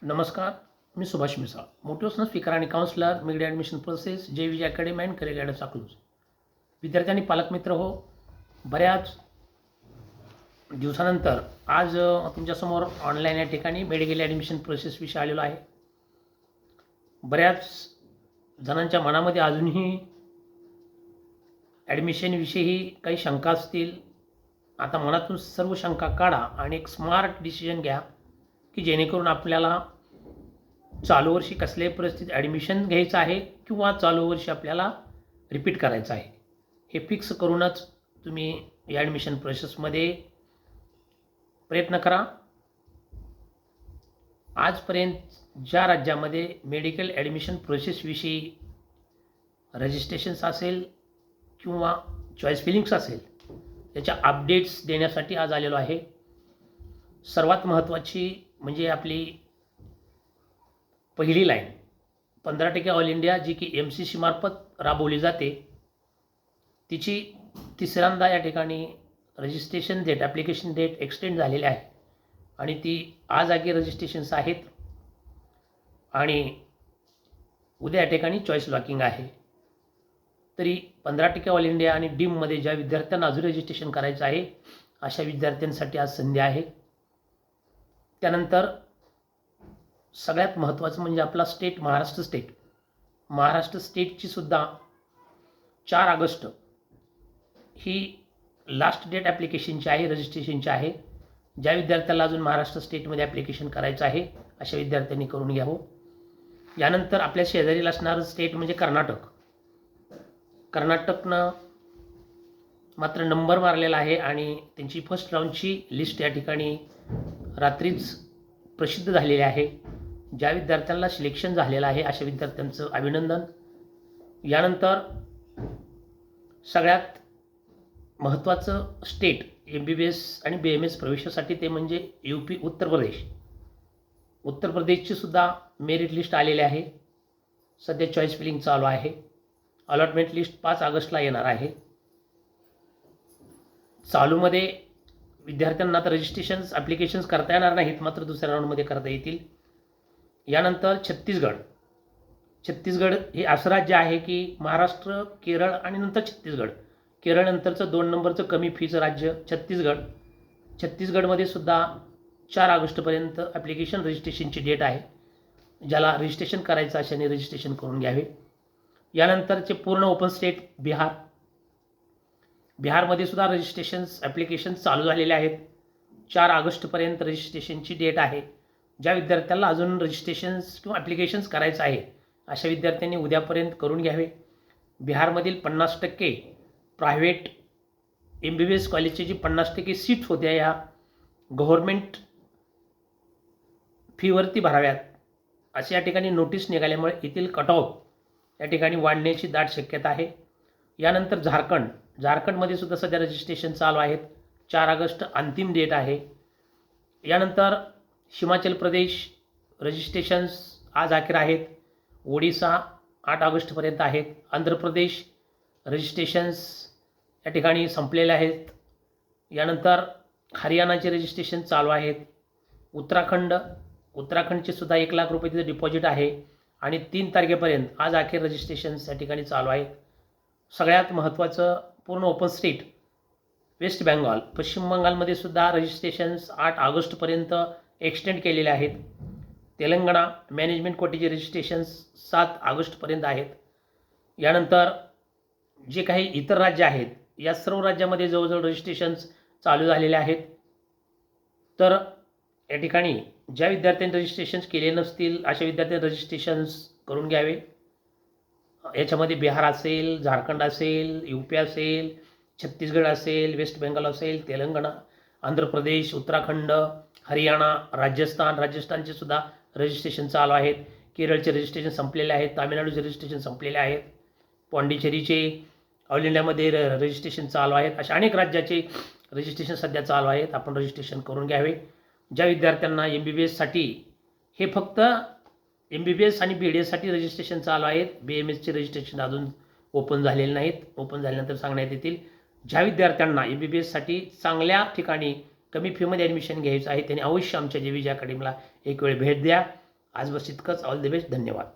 नमस्कार, मी Subhash Misal, motivational speaker आणि counsellor, media admission process, JVG academy and career guidance Akluj. विद्यार्थी आणि पालकमित्र हो, बऱ्याच दिवसानंतर आज तुमच्यासमोर ऑनलाईन या ठिकाणी मेडिकल ॲडमिशन प्रोसेसविषयी आलेलो आहे. बऱ्याच जणांच्या मनामध्ये अजूनही ॲडमिशनविषयी काही शंका असतील. आता मनातून सर्व शंका काढा आणि एक स्मार्ट डिसिजन घ्या की जेणेकरून आपल्याला चालू वर्षी कसल्याही परिस्थितीत ॲडमिशन घ्यायचं आहे किंवा चालू वर्षी आपल्याला रिपीट करायचं आहे, हे फिक्स करूनच तुम्ही या ॲडमिशन प्रोसेसमध्ये प्रयत्न करा. आजपर्यंत ज्या राज्यामध्ये मेडिकल ॲडमिशन प्रोसेसविषयी रजिस्ट्रेशन्स असेल किंवा चॉईस फिलिंग्स असेल, त्याच्या अपडेट्स देण्यासाठी आज आलेलो आहे. सर्वात महत्त्वाची म्हणजे आपली पहिली लाईन 15% ऑल इंडिया जी की MCC मार्फत राबवली जाते, तिची तिसऱ्यांदा या ठिकाणी registration date, application date extend झालेली आहे आणि ती आज आगे रजिस्ट्रेशन्स आहेत आणि उद्या या ठिकाणी चॉईस लॉकिंग आहे. तरी 15% ऑल इंडिया आणि डीममध्ये ज्या विद्यार्थ्यांना अजून रजिस्ट्रेशन करायचं आहे अशा विद्यार्थ्यांसाठी आज संधी आहे. त्यानंतर सगळ्यात महत्त्वाचं म्हणजे आपला स्टेट महाराष्ट्र स्टेटची सुद्धा 4 ऑगस्ट ही लास्ट डेट ॲप्लिकेशनची आहे, रजिस्ट्रेशनची आहे. ज्या विद्यार्थ्याला अजून महाराष्ट्र स्टेटमध्ये ॲप्लिकेशन करायचं आहे अशा विद्यार्थ्यांनी करून घ्यावं. यानंतर आपल्या शेजारील असणारं स्टेट म्हणजे कर्नाटकनं मात्र नंबर मारलेला आहे आणि त्यांची फर्स्ट राऊंडची लिस्ट या ठिकाणी रात्रीच प्रसिद्ध झालेली आहे. ज्या विद्यार्थ्यांना सिलेक्शन झालेलं आहे अशा विद्यार्थ्यांचं अभिनंदन. यानंतर सगळ्यात महत्त्वाचं स्टेट MBBS आणि BMS प्रवेशासाठी ते म्हणजे UP उत्तर प्रदेशची सुद्धा मेरिट लिस्ट आलेली आहे. सध्या चॉईस फिलिंग चालू आहे. अलॉटमेंट लिस्ट 5 ऑगस्टला येणार आहे. चालूमध्ये विद्यार्थ्यांना तर रजिस्ट्रेशन्स ॲप्लिकेशन्स करता येणार नाहीत, मात्र दुसऱ्या राऊंडमध्ये करता येतील. यानंतर छत्तीसगड हे असं राज्य आहे की महाराष्ट्र, केरळ आणि नंतर छत्तीसगड. केरळनंतरचं 2 नंबरचं कमी फीचं राज्य छत्तीसगडमध्ये सुद्धा 4 ऑगस्टपर्यंत ॲप्लिकेशन रजिस्ट्रेशनची डेट आहे. ज्याला रजिस्ट्रेशन करायचं अशाने रजिस्ट्रेशन करून घ्यावे. यानंतरचे पूर्ण ओपन स्टेट बिहारमध्ये सुद्धा रजिस्ट्रेशन्स ॲप्लिकेशन्स चालू झालेले आहेत. 4 ऑगस्टपर्यंत रजिस्ट्रेशनची डेट आहे. ज्या विद्यार्थ्यांना अजून रजिस्ट्रेशन्स किंवा ॲप्लिकेशन्स करायचं आहे अशा विद्यार्थ्यांनी उद्यापर्यंत करून घ्यावे. बिहारमधील 50% प्रायव्हेट MBBS कॉलेजची जी 50% सीट होत्या या गव्हर्मेंट फीवरती भराव्यात अशा या ठिकाणी नोटीस निघाल्यामुळे येथील कट ऑफ या ठिकाणी वाढण्याची दाट शक्यता आहे. यानंतर झारखंडमध्ये सुद्धा सध्या रजिस्ट्रेशन चालू आहेत. 4 ऑगस्ट अंतिम डेट आहे. यानंतर हिमाचल प्रदेश रजिस्ट्रेशन्स आज अखेर आहेत. ओडिसा 8 ऑगस्टपर्यंत आहेत. आंध्र प्रदेश रजिस्ट्रेशन्स या ठिकाणी संपलेले आहेत. यानंतर हरियाणाचे रजिस्ट्रेशन चालू आहेत. उत्तराखंडचे सुद्धा 1 लाख रुपये तिथे डिपॉझिट आहे आणि 3 तारखेपर्यंत आज अखेर रजिस्ट्रेशन्स या ठिकाणी चालू आहेत. सगळ्यात महत्त्वाचं पूर्ण ओपन स्टेट वेस्ट बेंगॉल, पश्चिम बंगालमध्ये सुद्धा रजिस्ट्रेशन्स 8 ऑगस्टपर्यंत एक्सटेंड केलेले आहेत. तेलंगणा मॅनेजमेंट कोटेचे रजिस्ट्रेशन्स 7 ऑगस्टपर्यंत आहेत. यानंतर जे काही इतर राज्य आहेत या सर्व राज्यामध्ये जवळजवळ रजिस्ट्रेशन्स चालू झालेले आहेत. तर या ठिकाणी ज्या विद्यार्थ्यांनी रजिस्ट्रेशन्स केले नसतील अशा विद्यार्थ्यांनी रजिस्ट्रेशन्स करून घ्यावे. याच्यामध्ये बिहार असेल, झारखंड असेल, UP असेल, छत्तीसगड असेल, वेस्ट बेंगॉल असेल, तेलंगणा, आंध्र प्रदेश, उत्तराखंड, हरियाणा, राजस्थानचे सुद्धा रजिस्ट्रेशन चालू आहेत. केरळचे रजिस्ट्रेशन संपलेले आहेत. तामिळनाडूचे रजिस्ट्रेशन संपलेले आहेत. पाँडिचेरीचे ऑल इंडियामध्ये रजिस्ट्रेशन चालू आहेत. अशा अनेक राज्याचे रजिस्ट्रेशन सध्या चालू आहेत. आपण रजिस्ट्रेशन करून घ्यावे. ज्या विद्यार्थ्यांना MBBSसाठी हे फक्त MBBS आणि BDSसाठी रजिस्ट्रेशन चालू आहेत, BMSचे रजिस्ट्रेशन अजून ओपन झालेले नाहीत. ओपन झाल्यानंतर सांगण्यात येतील. ज्या विद्यार्थ्यांना MBBSसाठी चांगल्या ठिकाणी कमी फीमध्ये ॲडमिशन घ्यायचं आहे त्यांनी अवश्य आमच्या JVG अकॅडमीला एक वेळ भेट द्या. आज बस इतकंच. All the best. धन्यवाद.